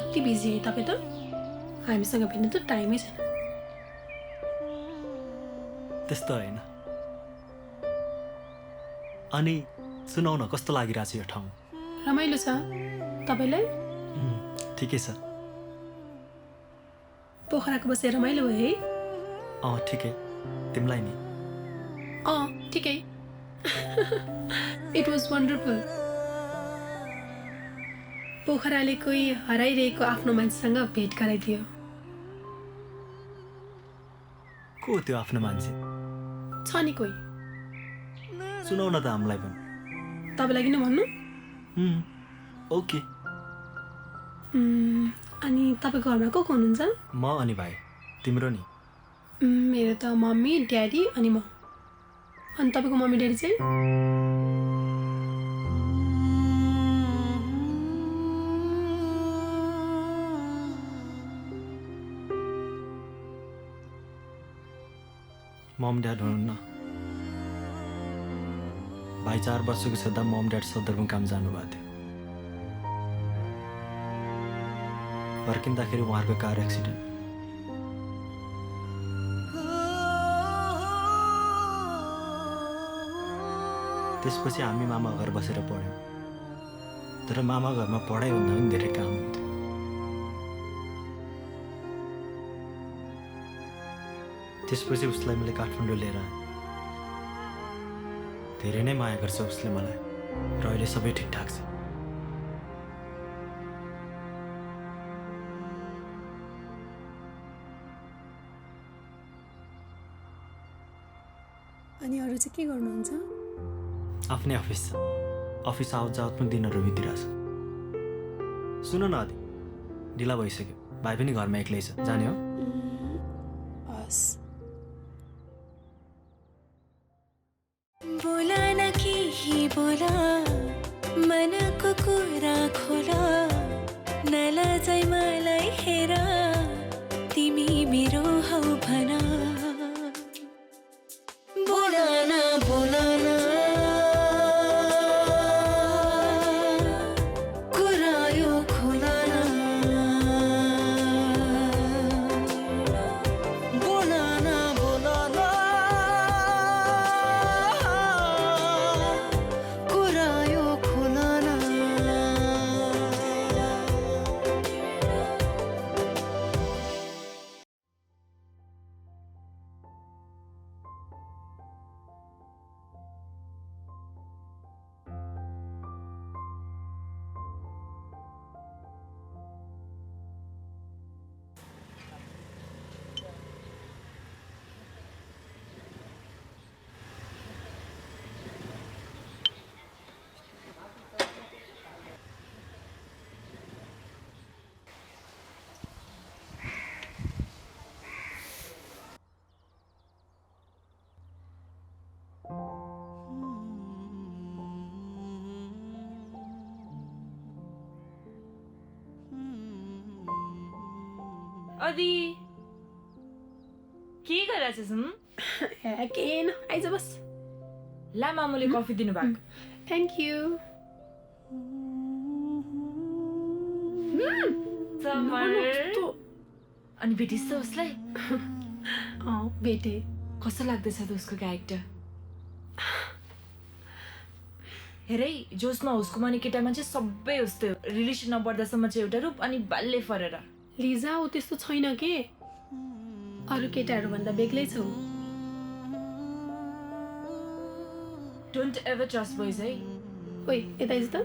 कति बिजी है तपाईँ त हामीसँग भेट्ने त टाइमै छैन त्यस्तो होइन अनि सुनाउ न कस्तो लागिरहेछ यो ठाउँ रमाइलो छ तपाईलाई ठिकै छ पोखराको बसेर रमाइलो भयो है ठिकै तिमीलाई नि ठिकै इट वाज वन्डरफुल पोखराले कोही हराइरहेको आफ्नो मान्छेसँग भेट गराइदियो को त्यो आफ्नो मान्छे छ नि कोही सुनाउ न त हामीलाई पनि तपाईँलाई किन भन्नु ओके अनि तपाईँको घरमा को हुनुहुन्छ म अनि भाइ तिम्रो नि मेरो त मम्मी ड्याडी अनि म अनि तपाईँको मम्मी ड्याडी चाहिँ मम ड्याड हुनुहुन्न भाइ 4 वर्षको छँदा मम ड्याड सदरमुकाम जानुभएको थियो फर्किँदाखेरि उहाँहरूको कार एक्सिडेन्ट त्यसपछि हामी मामा घर बसेर पढ्यौँ तर मामा घरमा पढाइभन्दा पनि धेरै काम हुन्थ्यो त्यसपछि उसलाई मैले काठमाडौँ लिएर आएँ धेरै नै माया गर्छ उसले मलाई र अहिले सबै ठिकठाक छ अनि अरू चाहिँ के गर्नुहुन्छ आफ्नै अफिस छ अफिस आउट जावतमा दिनहरू बितिरहेछ सुन न आदि ढिला भइसक्यो भाइ पनि घरमा एक्लै छ जाने हो हस् बोला न केही बोला मनको कुरा खोला नलजाई मलाई हेर तिमी मेरो हौ भना बोला न कुरा यो खोला न बोला न कुरा यो खोला न अदी के गरिरहेछस् केन आइज बस ला मामुले कफी दिनुभएको थ्याङ्क यू अनि भेटिस् त उसलाई भेटे कस्तो लाग्दैछ त उसको क्यारेक्टर हेरै जोसमा उसको माने केटा मान्छे सबै उस्तै हो रिलेसन नबढ्दासम्म चाहिँ एउटा रूप अनि बाल्य फरेर लिजा ऊ त्यस्तो छैन के अरू केटाहरूभन्दा बेग्लै छौ डोन्ट एभर ट्रस्ट बोइज है ओइ यता आइज त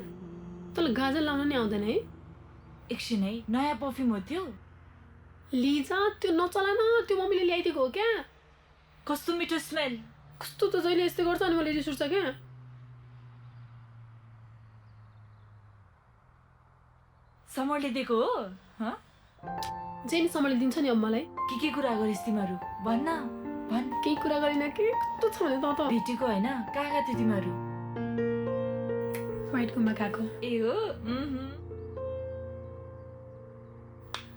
तँलाई गाजर लाउन नि आउँदैन है एकछिन है नयाँ पर्फ्युम हो त्यो लिजा त्यो नचला न त्यो मम्मीले ल्याइदिएको हो क्या कस्तो मिठो स्मेल कस्तो त जहिले यस्तै गर्छ अनि मलाई रिस उठ्छ क्या समरले दिएको हो जे नि समरले दिन्छ नि अब मलाई के कुरा गरिस् तिमीहरू भन्न भन् केही कुरा गरिन के कस्तो छ भने त भेटेको होइन कहाँ गएको थियो तिमीहरू वाइट गुम्बा गएको ए हो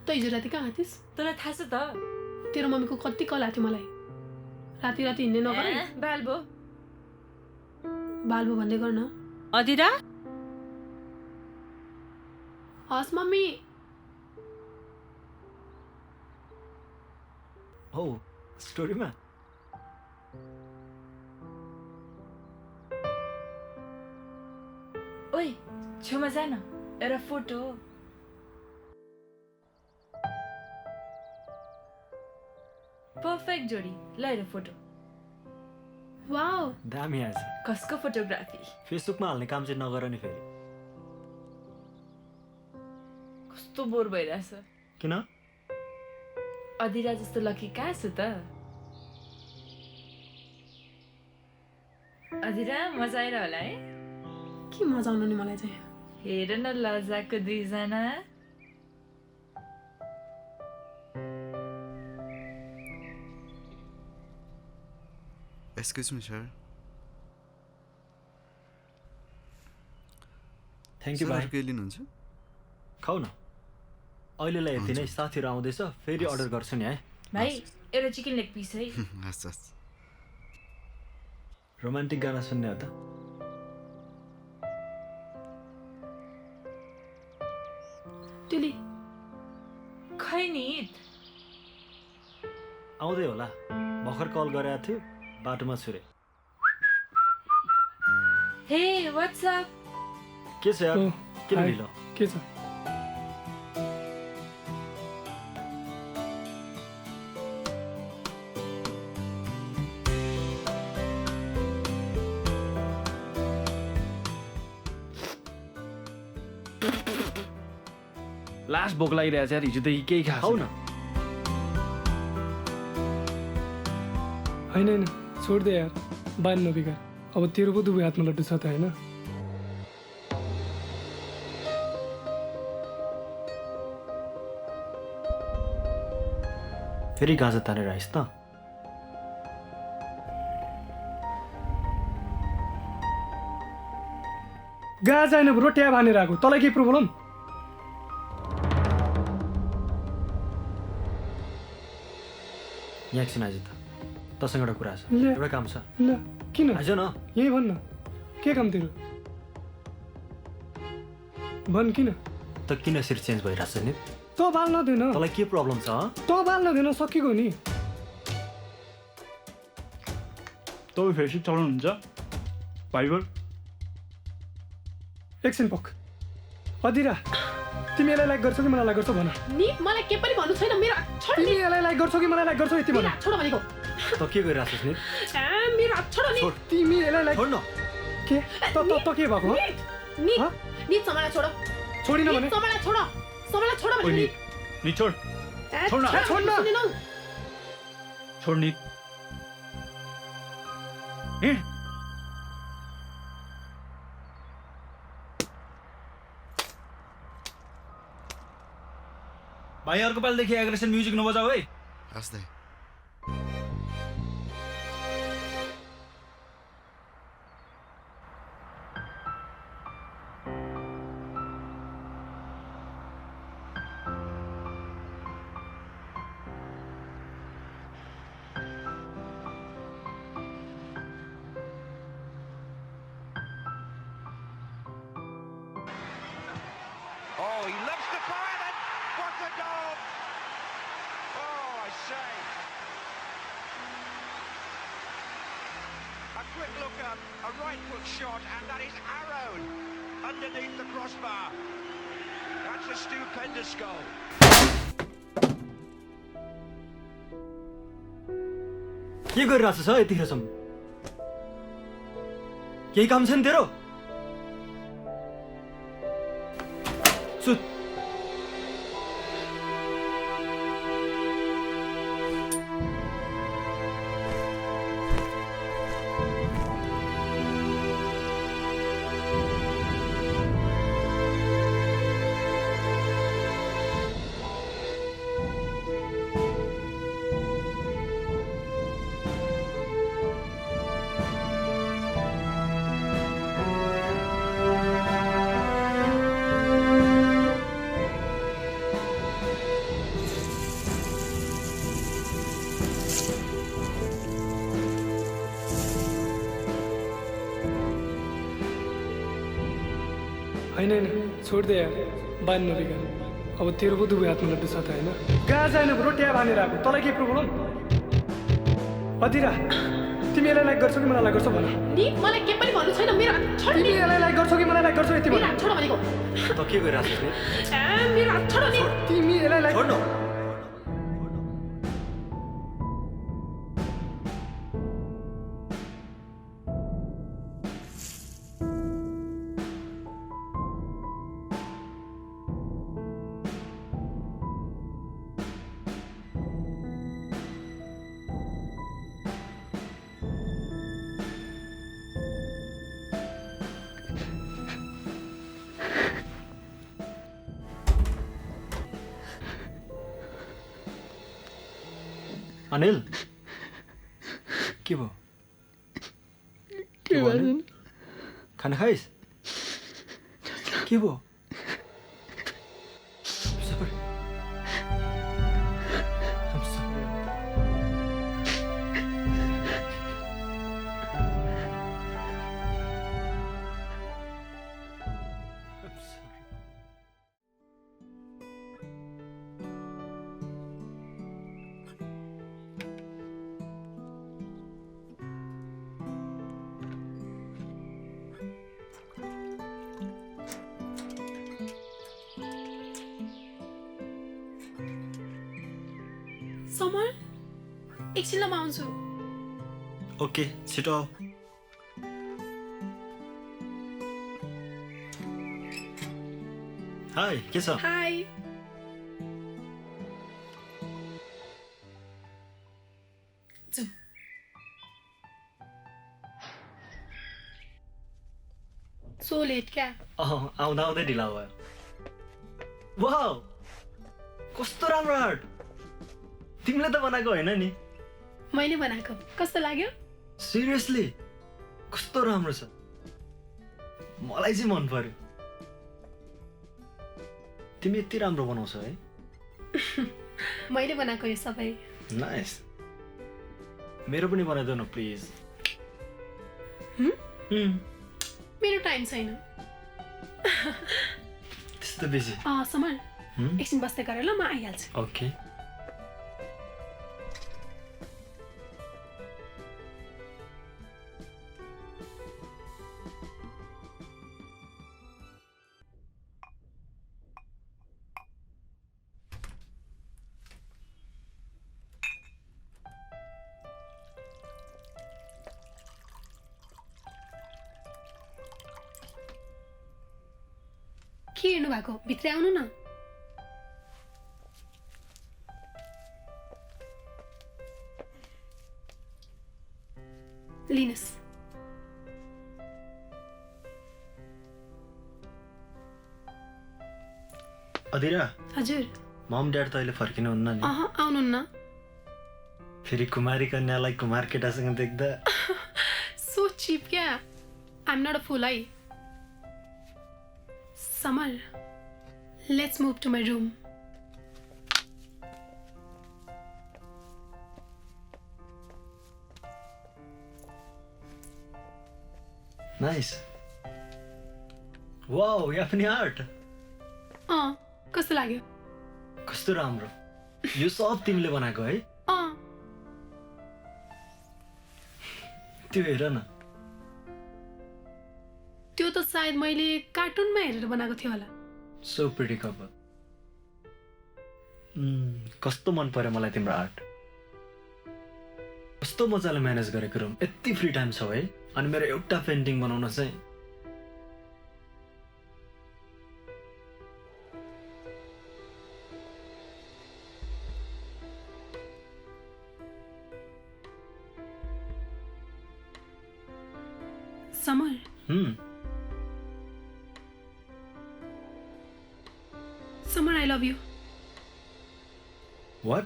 त हिजो राति कहाँ थिइस् तँलाई थाहा छ त तेरो मम्मीको कति कल आएको थियो मलाई राति राति हिँड्ने नगर बाल्बो बाल्बो भन्दै गर्न अदिरा हस् मम्मी हो स्टोरीमा ओइ छेउमा जान एउटा फोटो पर्फेक्ट जोडी ल हेर फोटो वाओ दामी आएछ कसको फोटोग्राफी फेसबुकमा हाल्ने काम चाहिँ नगर नि फेरि कस्तो बोर भइरहेछ किन अदिरा जस्तो लकी कहाँ छु त अदिरा मजा आएर होला है के मजा आउनु नि मलाई चाहिँ हेर न लजाको दुईजना Excuse me, sir. Thank you Sir, भाइ अरू केही लिनुहुन्छ? खाऊ न अहिलेलाई यति नै साथीहरू आउँदैछ फेरि अर्डर गर्छु नि है भाइ एउटा चिकन लेग पिस है हस् हस् रोमान्टिक गाना सुन्ने हो त तुली खै नि आउँदै होला भर्खर कल गरेको थियो बाटोमा छुरे हे व्हाट्सअप के छ यार ओ, किन हाई। ढिलो के छ लास्ट भोक लागिरहेको छ यार हिजोदेखि केही खाऊ खाऊ न होइन होइन छोड दे यार बान नबिगार अब तेरो पो दुवै हातमा लड्डु छ त होइन फेरि गाजा तानेर आइस् त गाज होइन ब्रो ट्याब हानेर आएको तँलाई के प्रब्लम यहाँ एकछिन आइज त तसँग एउटा कुरा छ ले। एउटा काम छ ल किन आइज न यहीँ भन्न के काम तेरो भन् किन त किन सिर चेन्ज भइरहेछ नि तँ बाल नदेन तँलाई के प्रब्लम छ तँ बाल नदेन सकिएको नि तपाईँ फेसबुक चलाउनुहुन्छ भाइबर एकछिन पक अदिरा तिमी यसलाई लाइक गर्छौ कि मलाई लाइक गर्छौ भन नि मलाई के पनि भन्नु छैन मेरो हात छोड तिमी यसलाई लाइक गर्छौ कि मलाई लाइक गर्छौ यति भन मेरो हात छोड भनेको त के गरिरहेछस् नि मेरो हात छोड नि छोड तिमी यसलाई लाइक छोड न के त के भएको हो नि हँ? नि समाला छोड छोडिन भने समाला छोड समाला छोड ओइ भने नि छोड छोड न। छोड न। छोड नि हिँड। भाइ अर्को पालिदेखि एग्रेसन म्युजिक नबजाऊ है हस् दाइ Oh, he loves the fire then. What a goal! Oh, I say. A quick look up, a right foot shot, and that is arrowed underneath the crossbar. That's a stupendous goal. के गरिरहेछस् है यतिखेरसम्म केही काम छ नि तेरो सुत होइन होइन छोड दे यार बान नबिगार अब तेरो पो दुवै हातमा लड्डु छ त होइन कहाँ छैन ब्रो ट्याब हानेर आएको तँलाई के प्रब्लम अतिरा तिमी यसलाई लाइक गर्छौ कि मलाई लाइक गर्छौ भन नि मलाई के पनि भन्नु छैन मेरो हात छोड तिमी यसलाई लाइक गर्छौ कि मलाई लाइक गर्छौ यति भन मेरो हात छोड भनेको त के गरिरहेको छस् मेरो हात छोड नि तिमी यसलाई लाइक छोड्नु अनिल के भयो के भयो खाना खाइस् के भयो Sorry. I'm sorry. I'm sorry. Summer एकछिनमा आउँछु ओके छिटो आऊ हाई के छ हाई जाऊ सो लेट क्या आउँदा आउँदै ढिला भयो वाउ कस्तो राम्रो आर्ट तिमीले त बनाएको होइन नि मैले बनाएको कस्तो लाग्यो सिरियसली कस्तो राम्रो छ मलाई चाहिँ मन पर्यो तिमी यति राम्रो बनाउँछौ है मैले बनाएको यो सबै नाइस मेरो पनि बनाइदेऊ न प्लिज मेरो टाइम छैन त्यस्तो बेसी समर एकछिन बस्दै गर ल म आइहाल्छु ओके के हेर्नु भएको भित्र आउनु न लिनुस् अदिरा हजुर मम ड्याड त अहिले फर्किनुहुन्न नि आउनुहुन्न फेरि कुमारी कन्यालाई कुमार केटासँग देख्दा सो चिप क्या I am not a fool है Samar let's move to my room nice wow यहाँ पनि आर्ट कस्तो लाग्यो कस्तो राम्रो यो सब तिमीले बनाएको है त्यो हेर न त्यो त सायद मैले कार्टुनमा हेरेर बनाएको थियो होला सो प्रिटी कपल कस्तो मन पर्यो मलाई तिम्रो आर्ट कस्तो मजाले म्यानेज गरेको रुम यति फ्री टाइम छ है अनि मेरो एउटा पेन्टिङ बनाउन चाहिँ summer Summer, I love you. What?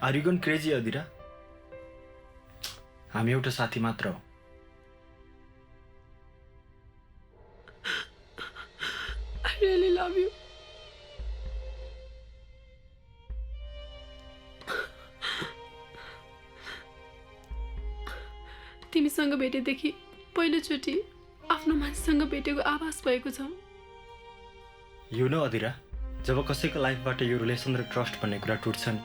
Are you gone crazy, Adira? हामी एउटा साथी मात्र हो I really love you. तिमीसँग भेटेदेखि पहिलोचोटि आफ्नो मान्छेसँग भेटेको आभास भएको छ। यु नो अदिरा, जब कसैको लाइफबाट यो रिलेसन र ट्रस्ट भन्ने कुरा टुट्छ नि,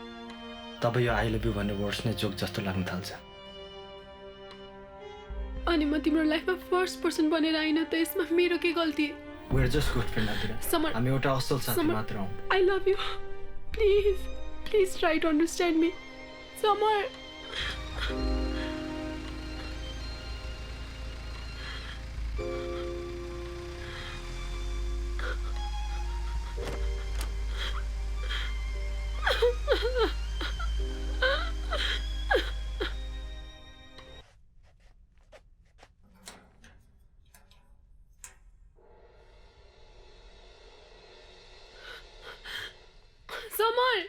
तब यो आई लभ यु भन्ने वर्ड्स नै जोक जस्तो लाग्न थाल्छ। अनि म तिम्रो लाइफमा फर्स्ट पर्सन बनेर आइन त यसमा मेरो के गल्ती? We are just good friend Adira. Samar, हामी एउटा असल साथी समर, मात्र हौँ। I love you. Please try to understand me. Samar, Samar,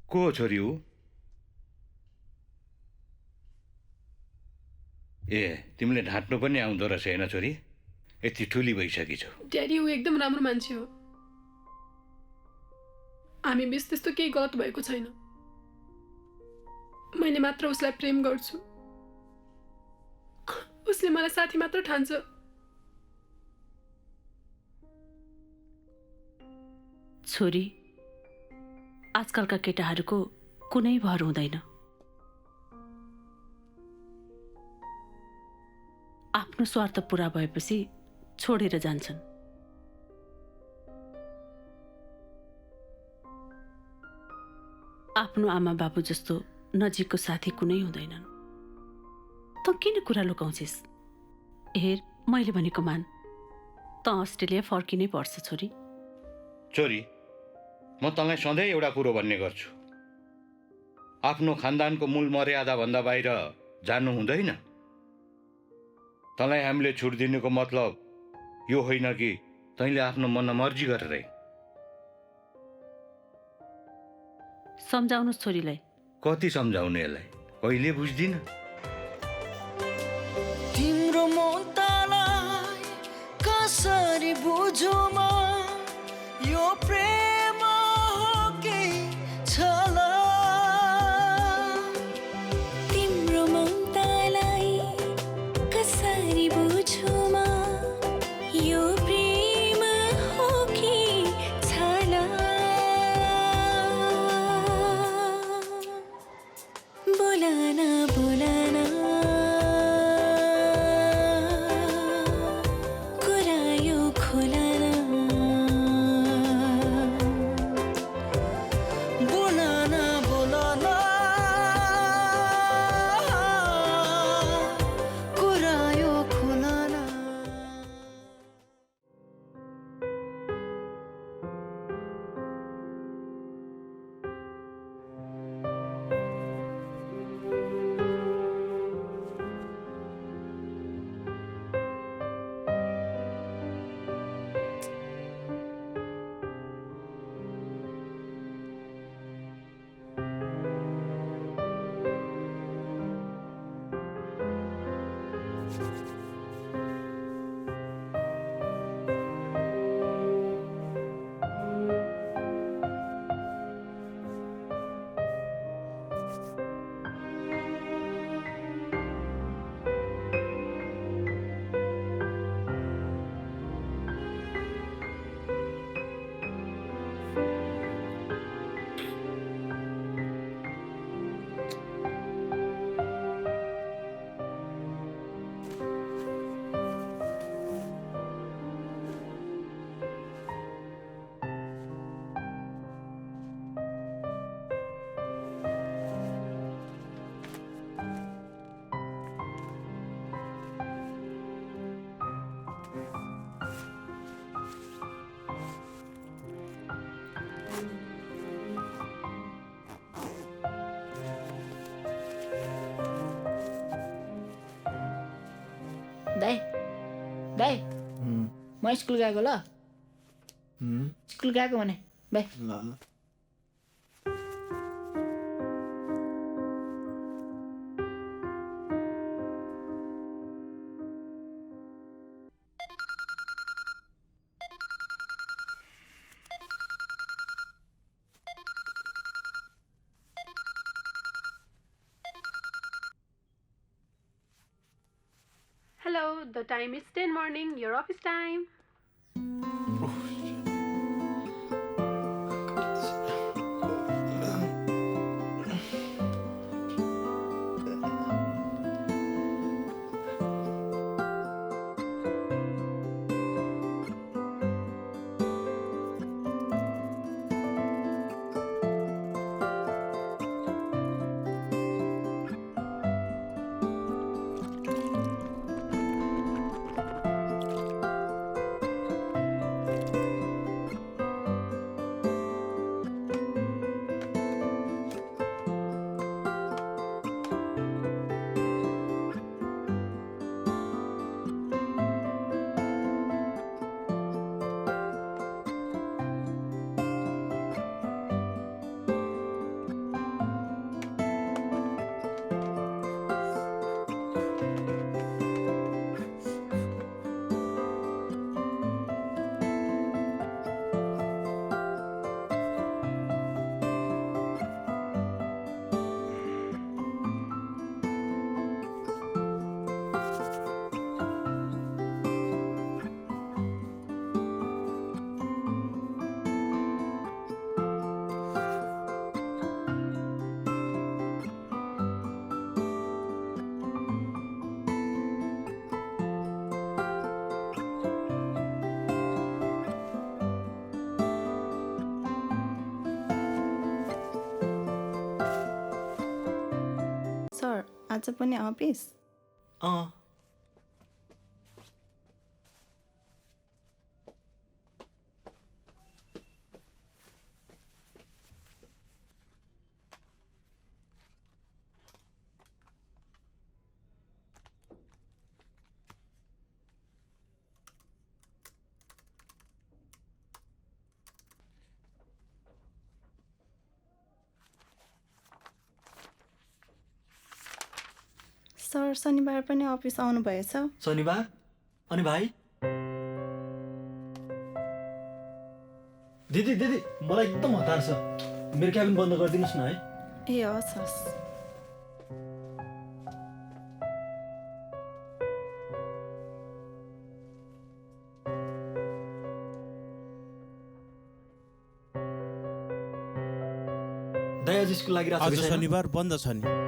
को हो छोरी ऊ? ए, तिमीले ढाँट्नु पनि आउँदो रहेछ होइन छोरी? यति ठुली भइसकी छौ। ड्याडी ऊ एकदम राम्रो मान्छे हो। हामी बिच त्यस्तो केही गलत भएको छैन। मैले मात्र उसलाई प्रेम गर्छु। उसले मलाई साथी मात्र ठान्छ। छोरी, आजकलका केटाहरूको कुनै भर हुँदैन। आफ्नो स्वार्थ पूरा भएपछि छोडेर जान्छन्। आफ्नो आमा बाबु जस्तो नजिकको साथी कुनै हुँदैनन्। त किन कुरा लुकाउँछिस्? हेर, मैले भनेको मान, त अस्ट्रेलिया फर्किनै पर्छ छोरी। छोरी, म तँलाई सधैँ एउटा कुरो भन्ने गर्छु, आफ्नो खानदानको मूल मर्यादा भन्दा बाहिर जानु हुँदैन। तँलाई हामीले छुट दिनुको मतलब यो होइन कि तैँले आफ्नो मनमर्जी गरेरै। सम्झाउनुहोस् छोरीलाई। कति सम्झाउने यसलाई, कहिले बुझ्दिन। तिम्रो मौतालाई कसरी बुझौँ म? यो प्रेम हो कि छला? तिम्रो मौतालाई कसरी बुझौँ म? यो प्रेम हो कि छला? बोलाना बोलाना कुरा यो खोलाना। बोलाना बोलाना कुरा यो खोलाना। दाइ दाइ म स्कुल गएको ल स्कुल गएको भने बाई ल Hello, the time is 10 morning, your office time. Sir आज पनि अफिस सर शनिबार पनि अफिस आउनु भएछ शनिबार अनि भाइ दिदी दिदी मलाई एकदम हतार छ मेरो क्याबिन बन्द गरिदिनुस् न है ए हस् हस् दाइ आज स्कुल लागिरहेको आज शनिबार बन्द छ नि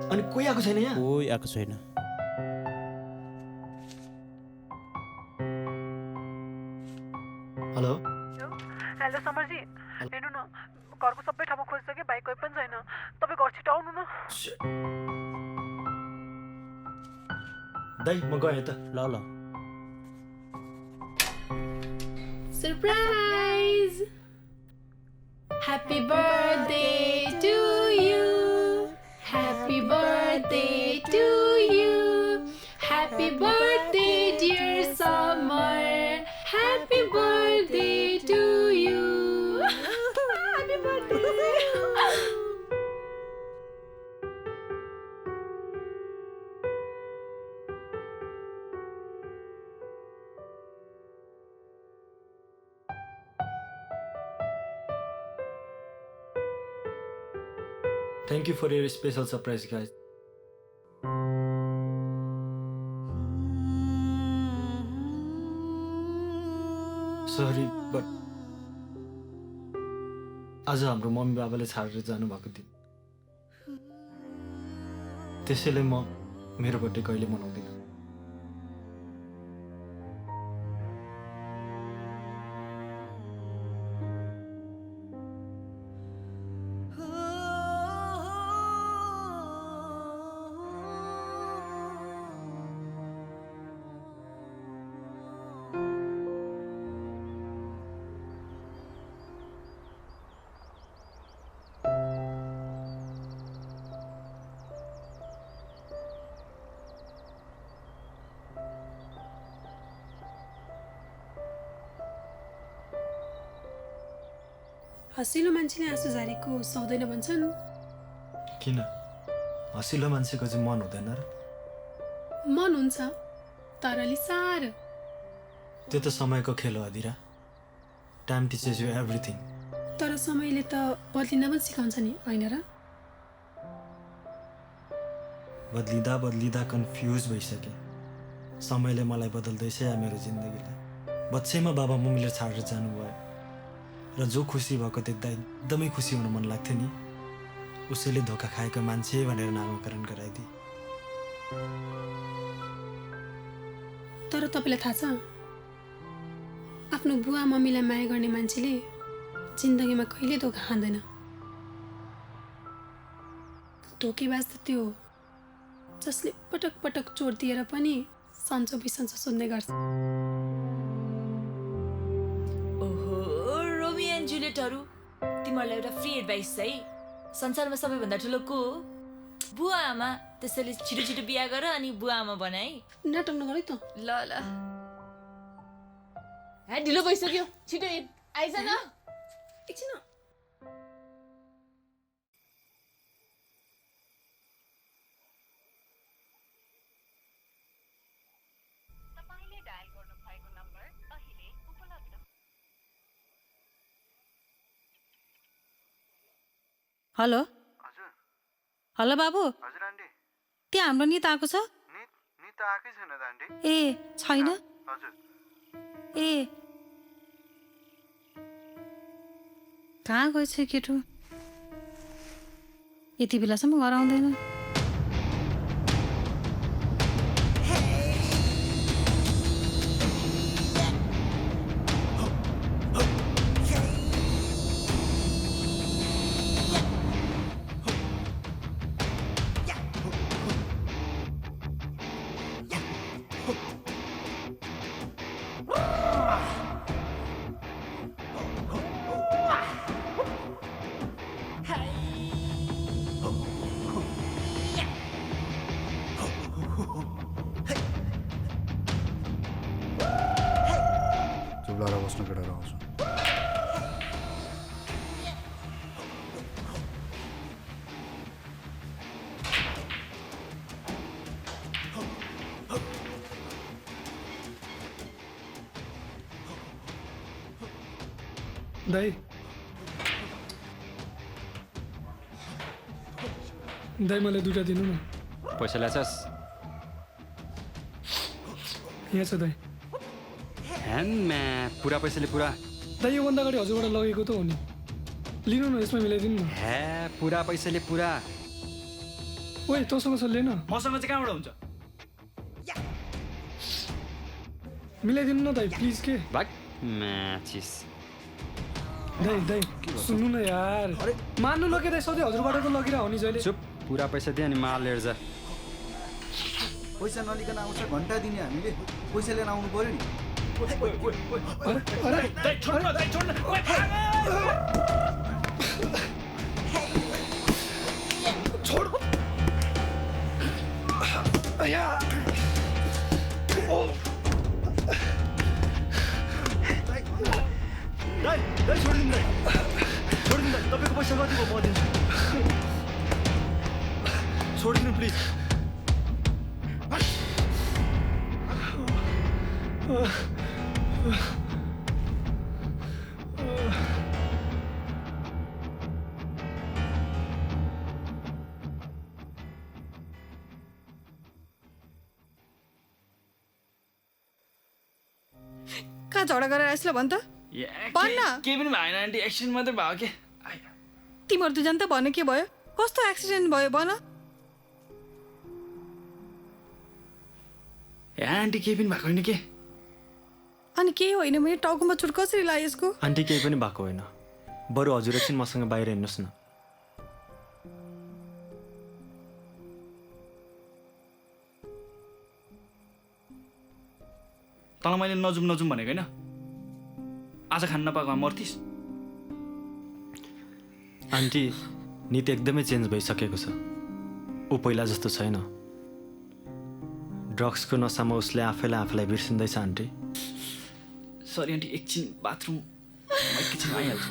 अनि कोही आएको छैन यहाँ कोही आएको छैन हेलो हेलो समरजी हेर्नु न घरको सबै ठाउँमा खोजिसकेँ भाइ कोही पनि छैन तपाईँ घर छिटो आउनु न दाइ म गएँ त ल ल Surprise! Happy birthday to you. Happy birthday to you. Happy birthday, dear Summer. Happy birthday to you. Happy birthday. Thank you for your special surprise, guys. Sorry, but आज हाम्रो मम्मी बाबाले छाडेर जानुभएको दिन त्यसैले म मेरो बर्थडे कहिले मनाउँदिनँ हँसिलो मान्छेले आँसु झारेको सुहाउँदैन भन्छन्। किन हँसिलो मान्छेको चाहिँ मन हुँदैन र? मन हुन्छ तर अलि साह्रो। त्यो त समयको खेल हो Adhira. Time teaches you everything. तर समयले त बदलिन पनि सिकाउँछ नि, होइन र? बदलिँदा बदलिँदा कन्फ्युज भइसके। समयले मलाई बदल्दैछ या मेरो जिन्दगीलाई। बच्चैमा बाबा मम्मीले छाडेर जानुभयो र जो खुसी भएको देख्दा एकदमै खुसी हुन मन लाग्थ्यो नि, उसैले धोका खाएको मान्छे भनेर नामाकरण गराइदिए। तर तपाईँलाई थाहा छ, आफ्नो बुवा मम्मीलाई माया गर्ने मान्छेले जिन्दगीमा कहिले धोका खाँदैन। धोकेबाज त त्यो जसले पटक पटक चोट दिएर पनि सन्चो बिसन्चो सोध्ने गर्छ। ओहो रोमियो एन्ड जुलियटहरू, तिमीहरूलाई एउटा फ्री एडभाइस है। संसारमा सबैभन्दा ठुलो को हो? बुवा आमा। त्यसैले छिटो छिटो बिहा गर अनि बुवा आमा बना है। नाटक नगर त। ल ल ढिलो भइसक्यो, छिटो आइज न। एकछिन हेलो हेलो बाबु, हजुर आन्टी, त्यहाँ हाम्रो नित आएको छ? नित आएकै छैन त आन्टी। ए छैन? हजुर। ए कहाँ गएछ केटो? यति बेलासम्म घर आउँदैन। चुप्लाएर बस्नु केटाहरू आउँछु। दाइ दाइ मलाई दुईटा दिनु न। पैसा ल्याछस्? यहाँ छ दाइ। पुरा पैसाले पुरा? दाइ योभन्दा अगाडि हजुरबाट लगेको त हो नि, लिनु न, यसमा मिलाइदिनु न। हे पुरा पैसाले पुरा? ओए तँसँग छ लिएन? मसँग चाहिँ कहाँबाट हुन्छ? मिलाइदिनु न दाइ प्लिज। के भाग म्याचिस। दाइ दाइ सुन्नु न यार, मान्नु ल के दाइ, सधैँ हजुरबाट त लगिरह हो नि जहिले। चुप, पुरा पैसा दिए अनि माल लिएर जा। पैसा नलिकन आउँछ, घन्टा दिने हामीले, पैसा लिएर आउनु पर्यो नि। तपाईँको पैसा कति भयो म दिन्छु। छोडिदिनु प्लिज। कहाँ झगडा गरेर आइस ल भन् त? भन्न। केही पनि भएन आन्टी, एक्सिडेन्ट मात्रै भयो के। तिमीहरू दुईजना त भन्नु के भयो? कस्तो एक्सिडेन्ट भयो भन? आन्टी केही पनि भएको होइन के? अनि केही होइन भने टाउकोमा चोट कसरी लाग्यो यसको? आन्टी केही पनि भएको होइन, बरु हजुर एकछिन मसँग बाहिर हिँड्नुहोस् न। तँलाई मैले नजुम नजुम भनेको होइन? आज खान नपाएको मर्थिस्? आन्टी नित एकदमै चेन्ज भइसकेको छ, ऊ पहिला जस्तो छैन। ड्रग्सको नसामा उसले आफैलाई बिर्सिँदैछ आन्टी। सरी आन्टी, एकछिन बाथरुम, एकछिन आइहाल्छु।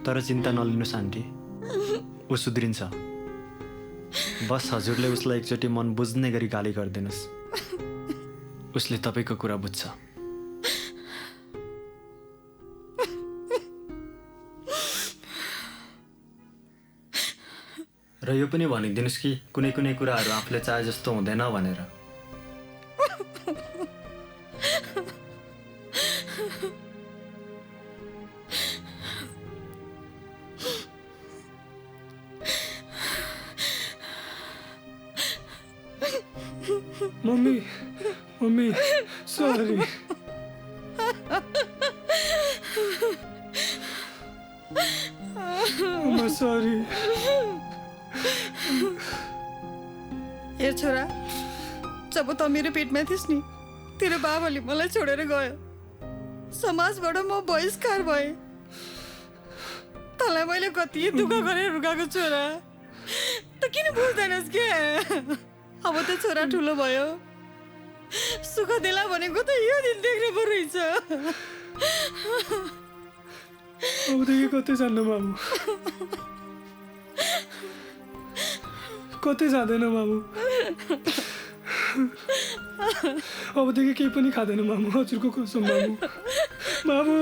तर चिन्ता नलिनुहोस् आन्टी, ऊ सुध्रिन्छ। बस हजुरले उसलाई एकचोटि मन बुझ्ने गरी गाली गरिदिनुहोस्, उसले तपाईँको कुरा बुझ्छ। र यो पनि भनिदिनुहोस् कि कुनै कुनै कुराहरू आफूले चाहे जस्तो हुँदैन भनेर। Mummy sorry. Mama sorry. हेर छोरा, जब त मेरो पेटमा थिइस् नि, तेरो बाबाले मलाई छोडेर गयो। समाजबाट म बहिष्कार भएँ। तँलाई मैले कति दुःख गरेर रुकाएको छोरा, त किन बुझ्दैनस् के? अब त छोरा ठुलो भयो, सुख दिला भनेको त यो दिन देख्नु पो रहेछ। अबदेखि कतै जान्न मामु, कतै जाँदैन मामु। अबदेखि केही पनि खाँदैन मामु, हजुरको कसम मामु। मामु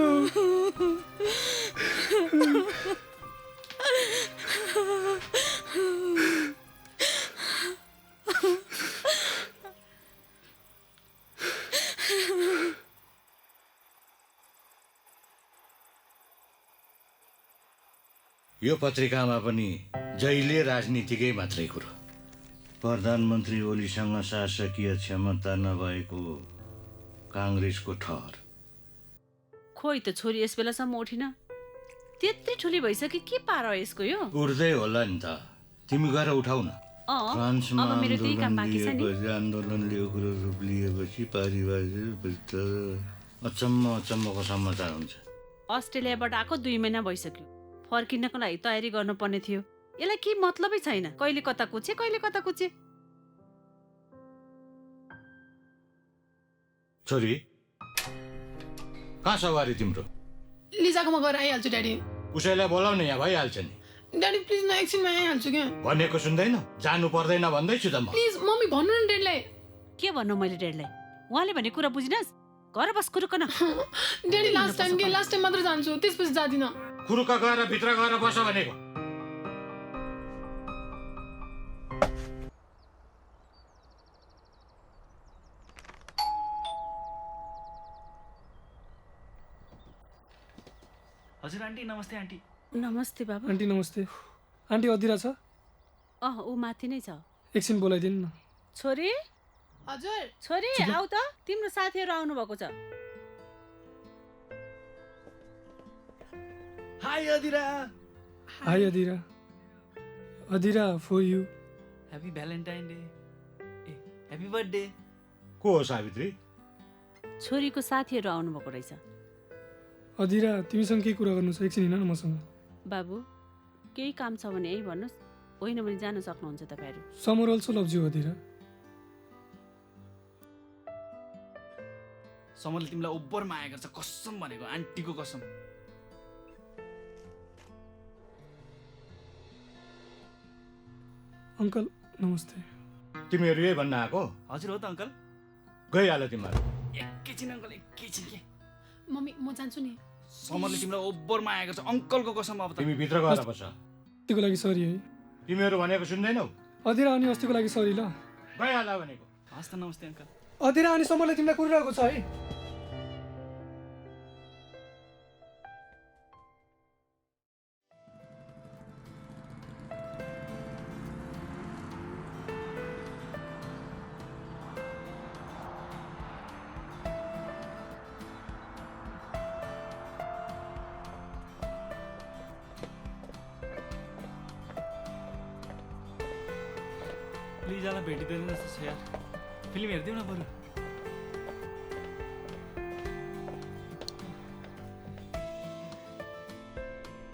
यो पत्रिकामा पनि जहिले राजनीतिकै मात्रै कुरो। प्रधानमन्त्री ओलीसँग शासकीय क्षमता नभएको काङ्ग्रेसको ठहर। खोइ त छोरी यस बेलासम्म उठिन, त्यत्रै ठुली भइसक्यो, के पार यसको यो? उठ्दै होला नि त, तिमी गएर उठाउ न। फ्रान्समा अब मेरो त्यही काम बाँकी छ नि। आन्दोलनले उग्र रूप लिएपछि पारिवारिक अचम्मको समाचार हुन्छ। अस्ट्रेलियाबाट आएको 2 महिना भइसक्यो, फर्किनको लागि तयारी गर्नुपर्ने थियो। यसलाई केही मतलबै छैन, कहिले कता कुचे कहिले कता कुचे। छोरी कहाँ सवारी तिम्रो? लिजाकोमा गएर आइहाल्छु ड्याडी। उसैलाई बोलाउने, यहाँ भइहाल्छ नि। ड्याडी प्लिज न, एकछिनमा आइहाल्छु क्या। भनेको सुन्दैन, जानु पर्दैन भन्दैछु त म। प्लिज मम्मी भन्नु न ड्याडीलाई। के भन्नु मैले ड्याडीलाई? उहाँले भने कुरा बुझिनस्, घर बस कुरुकन। ड्याडी लास्ट टाइम मात्र जान्छु, त्यसपछि जादिनँ। कुरुका गएर भित्र गएर बस भनेको। हजुर आन्टी, नमस्ते आन्टी। नमस्ते बाबु। आन्टी नमस्ते। आन्टी अदिरा छ? ऊ माथि नै छ। एकछिन बोलाइदिनु न। छोरी हजुर। छोरी आऊ त, तिम्रो साथीहरू आउनु भएको छ। High Adira. High Adira. Adira for you. Happy Valentine day. Happy birthday. को हो सावित्री? छोरीको साथीहरू आउनु भएको रहेछ। अदिरा तिमीसँग के कुरा गर्नु छ? एकछिन हिँड न मसँग। बाबु केही काम छ भने यही भन्नुहोस्, होइन भने जान सक्नुहुन्छ तपाईँहरू। Samar also loves you Adira. समरले तिमीलाई ओभर माया गर्छ, कसम भनेको, आन्टीको कसम। अङ्कल नमस्ते। तिमीहरू यही भन्न आएको? हजुर हो त अङ्कल। गइहाल तिमीहरू। एकैछिन अङ्कल, एकैछिन के? मम्मी म जान्छु नि। समरले तिमीलाई ओभर माया गर्छ, अङ्कलको कसम। अब त तिमी भित्र गएर बस। अस्तिको लागि सरी है। तिमीहरू भनेको सुन्दैनौ? अदिरा अनि अस्तिको लागि सरी ल। गइहाल भनेको। हस् त, नमस्ते अङ्कल। अदिरा अनि समरले तिमीलाई कुरिरहेको छ है। लिजालाई भेटिँदैन जस्तो छ यार। फिल्म हेरिदिउँ न बरु।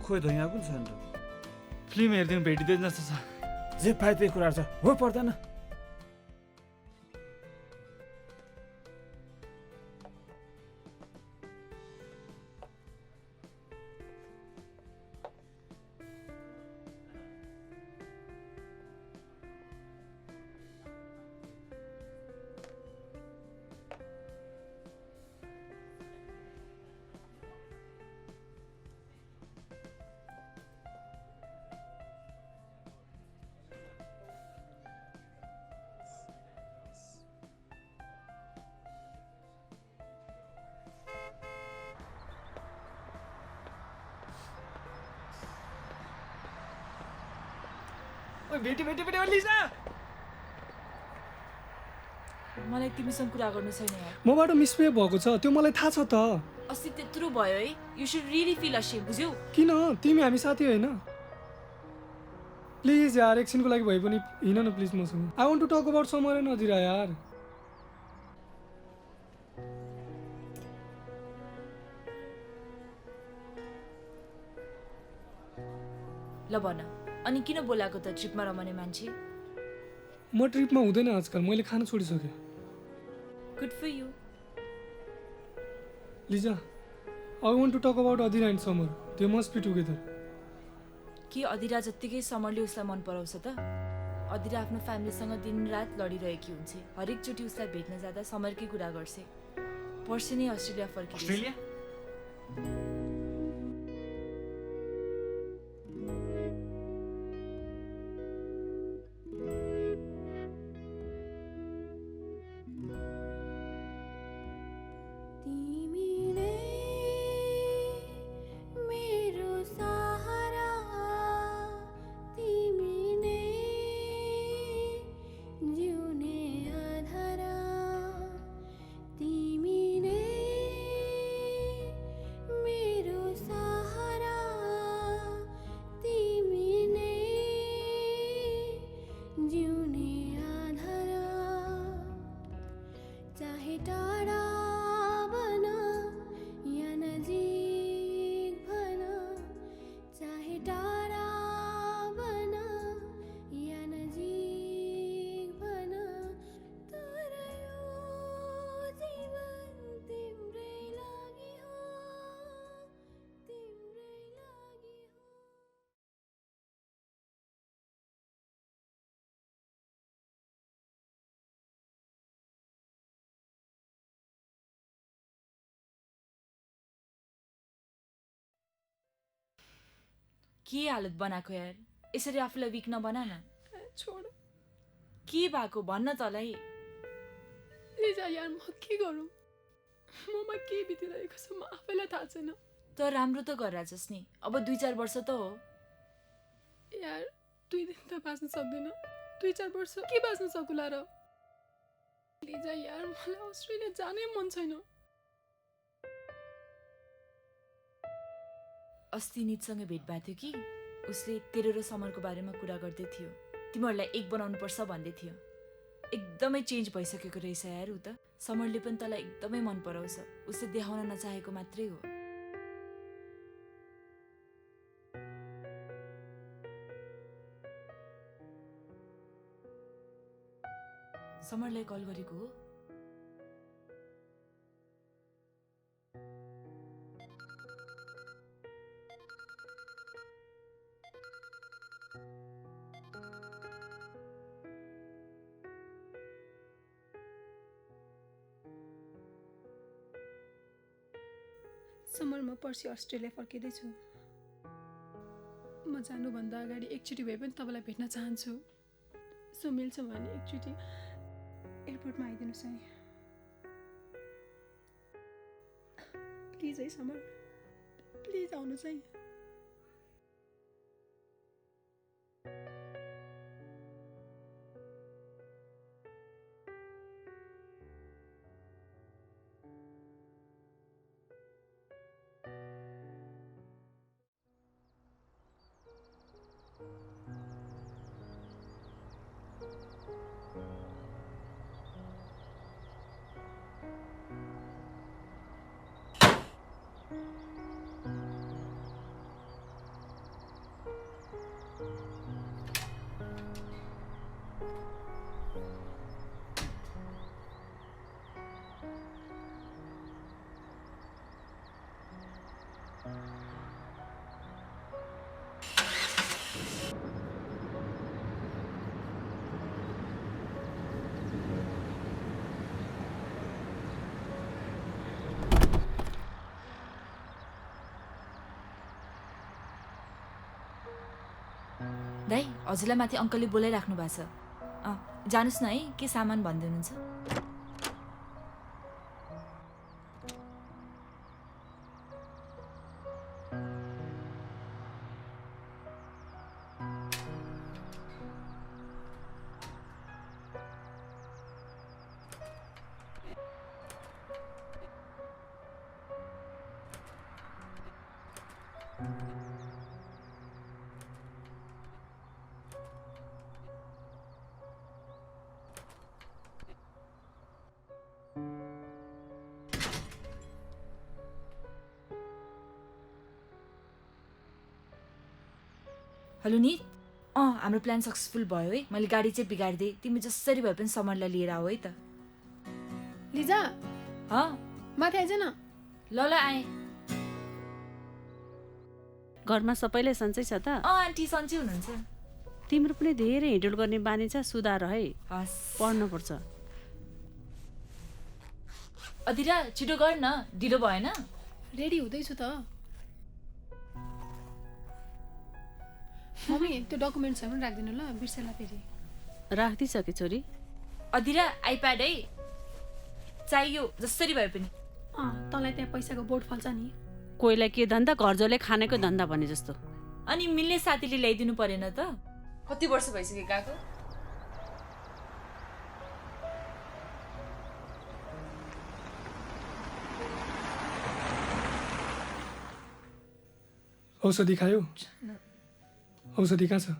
खोइ त यहाँ कुन छ अन्त? फिल्म हेरिदिउँ, भेटिँदैन जस्तो छ। जे पाए त्यही कुरा छ, हो पर्दैन? भेटी भेटी भेटी लिजा मलाई तिमीसँग कुरा गर्नु छैन यार मबाट मिसबिहेभ भएको छ त्यो मलाई थाहा छ त अस्ति त्यत्रो भयो है you should really feel ashamed बुझ्यौ किन तिमी हामी साथी होइन प्लिज यार एकछिनको लागि भए पनि हिँड न प्लिज मसँग I want to talk about Samar and Adira यार ल भन अनि किन बोलाएको त ट्रिपमा रमाउने मान्छे म ट्रिपमा हुँदैन आजकल मैले खाना छोडिसकेँ good for you Liza I want to talk about Adira and Samar they must be together के अदिरा जत्तिकै समरले उसलाई मन पराउँछ त अदिरा आफ्नो फ्यामिलीसँग दिनरात लडिरहेकी हुन्छ हरेकचोटि उसलाई भेट्न जाँदा समरकै कुरा गर्छ पर्सि नै अस्ट्रेलिया फर्किन्छ अस्ट्रेलिया के हालत बनाएको यार यसरी आफूलाई विक नबना न छोड के भएको भन्न तँलाई लिजा यार म के गरौँ ममा के बितिरहेको छ म आफैलाई थाहा छैन त राम्रो त गरिरहेछस् नि अब 2-4 वर्ष त हो यार 2 दिन त बाँच्न सक्दैन 2-4 वर्ष के बाँच्न सकुला र लिजा यार मलाई अस्ट्रेलिया जानै मन छैन अस्ति नितसँग भेट भएको थियो कि उसले तेरो र समरको बारेमा कुरा गर्दै थियो तिमीहरूलाई एक बनाउनु पर्छ भन्दै थियो एकदमै चेन्ज भइसकेको रहेछ यार उ त समरले पनि तँलाई एकदमै मन पराउँछ उसले देखाउन नचाहेको मात्रै हो समरलाई कल गरेको हो समरमा पर्सि अस्ट्रेलिया फर्किँदैछु म जानुभन्दा अगाडि एकचोटि भए पनि तपाईँलाई भेट्न चाहन्छु सो मिल्छ भने एकचोटि एयरपोर्टमा आइदिनुहोस् है प्लिज है समर प्लिज आउनुहोस् है दाइ हजुरलाई माथि अङ्कलले बोलाइराख्नु भएको छ जानुस् न है के सामान भन्दै हुनुहुन्छ हेलो नि हाम्रो प्लान सक्सेसफुल भयो है मैले गाडी चाहिँ बिगारिदिएँ तिमी जसरी भए पनि सामानलाई लिएर आऊ है त लिजा माथि आइज न ल ल आएँ घरमा सबैलाई सन्चै छ त आन्टी सन्चै हुनुहुन्छ तिम्रो पनि धेरै हिँडुल गर्ने बानी छ सुधार है पढ्नुपर्छ अदिरा छिटो गर न ढिलो भएन रेडी हुँदैछु त मम्मी त्यो डकुमेन्ट्सहरू पनि राखिदिनु ल बिर्सेला फेरि राखिदिइसके छोरी अदिरा आइप्याड है चाहियो जसरी भए पनि तँलाई त्यहाँ पैसाको बोर्ड फल्छ नि कोहीलाई के धन्दा घरजोले खानेको धन्दा भने जस्तो अनि मिल्ने साथीले ल्याइदिनु परेन त कति वर्ष भइसक्यो गएको औषधि खायो औषधि कहाँ छ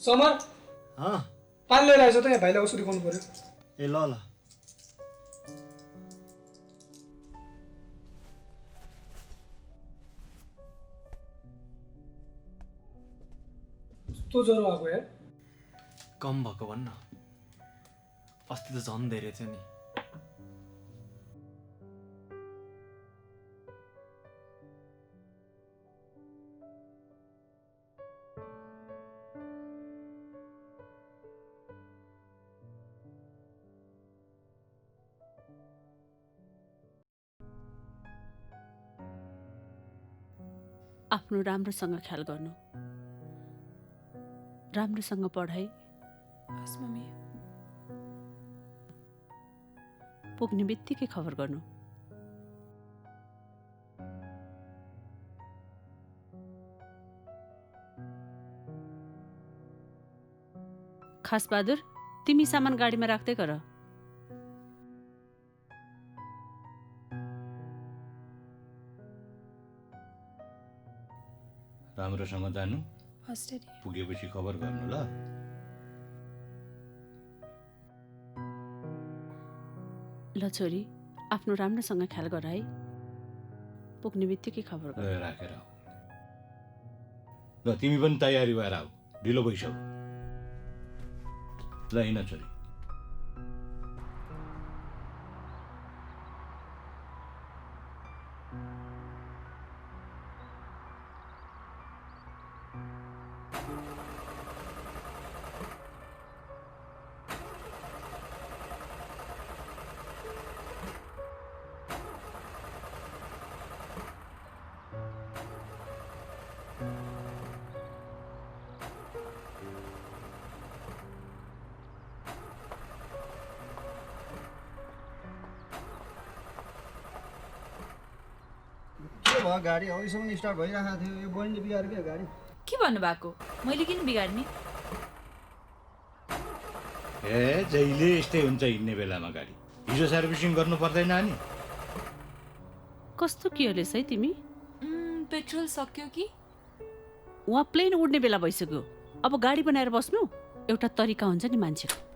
समर पान लिएर आएछ त यहाँ भाइलाई औषधि खुवाउनु पर्यो ए ल कस्तो ज्वरो आएको यार कम भएको भन्न अस्ति त झन् धेरै थियो नि आफ्नो राम्रोसँग ख्याल गर्नु राम्रोसँग पढाइ मम्मी पुग्ने बित्तिकै खबर गर्नु खास बहादुर तिमी सामान गाडीमा राख्दै गर राम्रोसँग जानु पुगेपछि खबर गर्नु ल ल छोरी आफ्नो राम्रोसँग ख्याल गर है पुग्ने बित्तिकै खबर गर राखेर ल तिमी पनि तयारी भएर आऊ ढिलो भइसक्यो ल हिँड छोरी गाडी अहिलेसम्म स्टार्ट भइरहेको थियो यो बहिनीले बिगार क्या गाडी के भन्नु भएको मैले किन बिगार्ने ए जहिले यस्तै हुन्छ हिँड्ने बेलामा गाडी हिजो सर्भिसिङ गर्नु पर्दैन नि कस्तो कियरलेस है तिमी पेट्रोल सक्यो कि वहाँ प्लेन उड्ने बेला भइसक्यो अब गाडी बनाएर बस्नु एउटा तरिका हुन्छ नि मान्छेको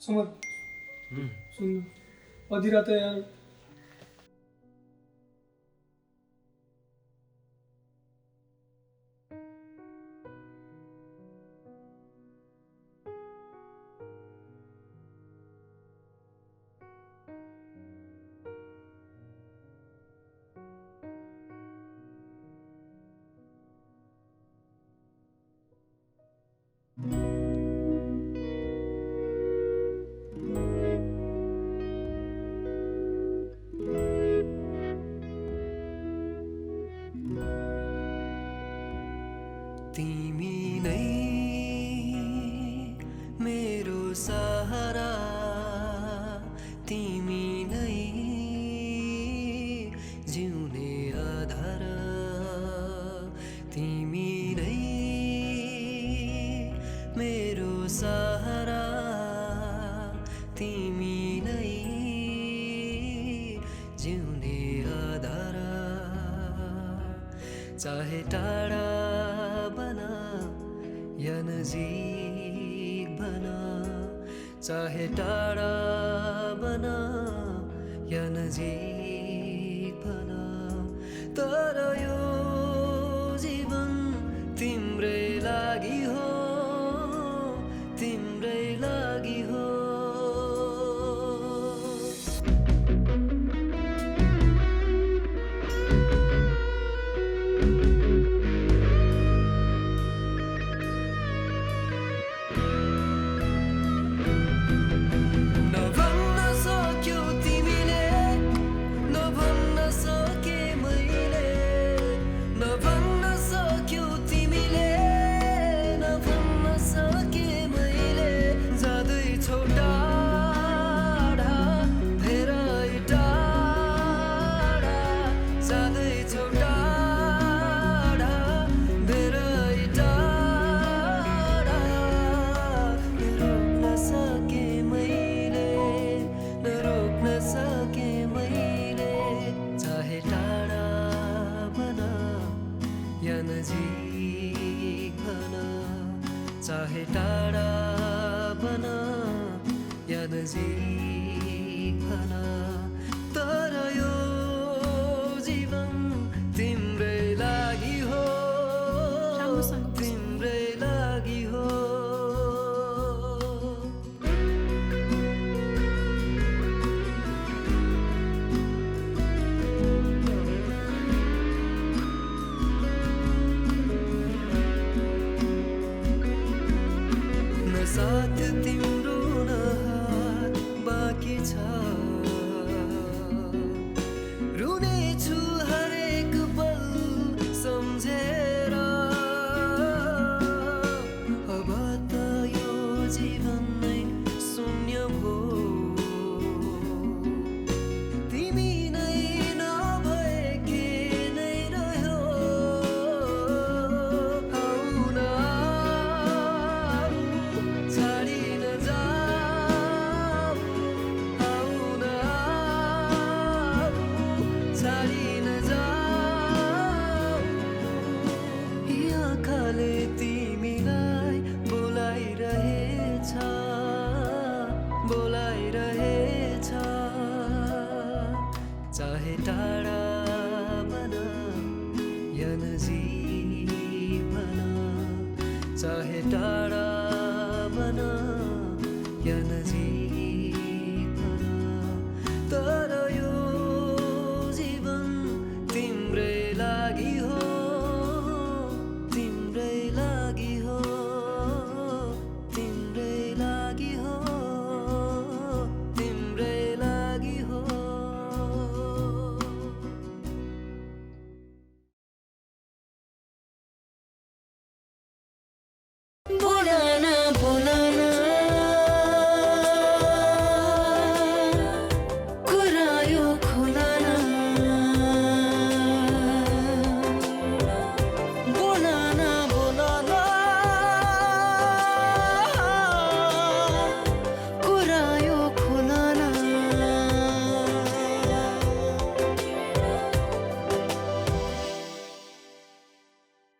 समर सुन अधीरा त यार तिमी नै मेरो सहारा तिमी नै जिउने आधार चाहे टाढा बना या नजिक बना चाहे टाढा बना या नजिक बना तर यो जीवन तिम्रै लागि हो तिम्रै लागि हो नभन्न सक्यौ तिमीले नभन्न सके मैले नभन्न सक्यौ तिमीले नभन्न सके मैले जाँदैछौ टाढा धेरै टाढा जाँदैछौ टाढा धेरै टाढा रोक्न सके मैले रोक्न सके मैले चाहे टाढा बना या नजिक बना चाहे टाढा बना या नजिक बना तर यो जीवन तिम्रै लागि हो तिम्रै लागि हो न साथ तिम्रो न हात बाँकी छ रुनेछु हरेक पल सम्झेर अब त यो जीवन नै शून्य भो तिमी नै नभए के नै रह्यो आउन छाडी नजाऊ आउन छाडी नजाऊ यी आँखाले तिमीलाई बोलाइरहेछ बोलाइरहेछ चाहे टाढा बना या नजिक बना चाहे टाढा बना या नजिक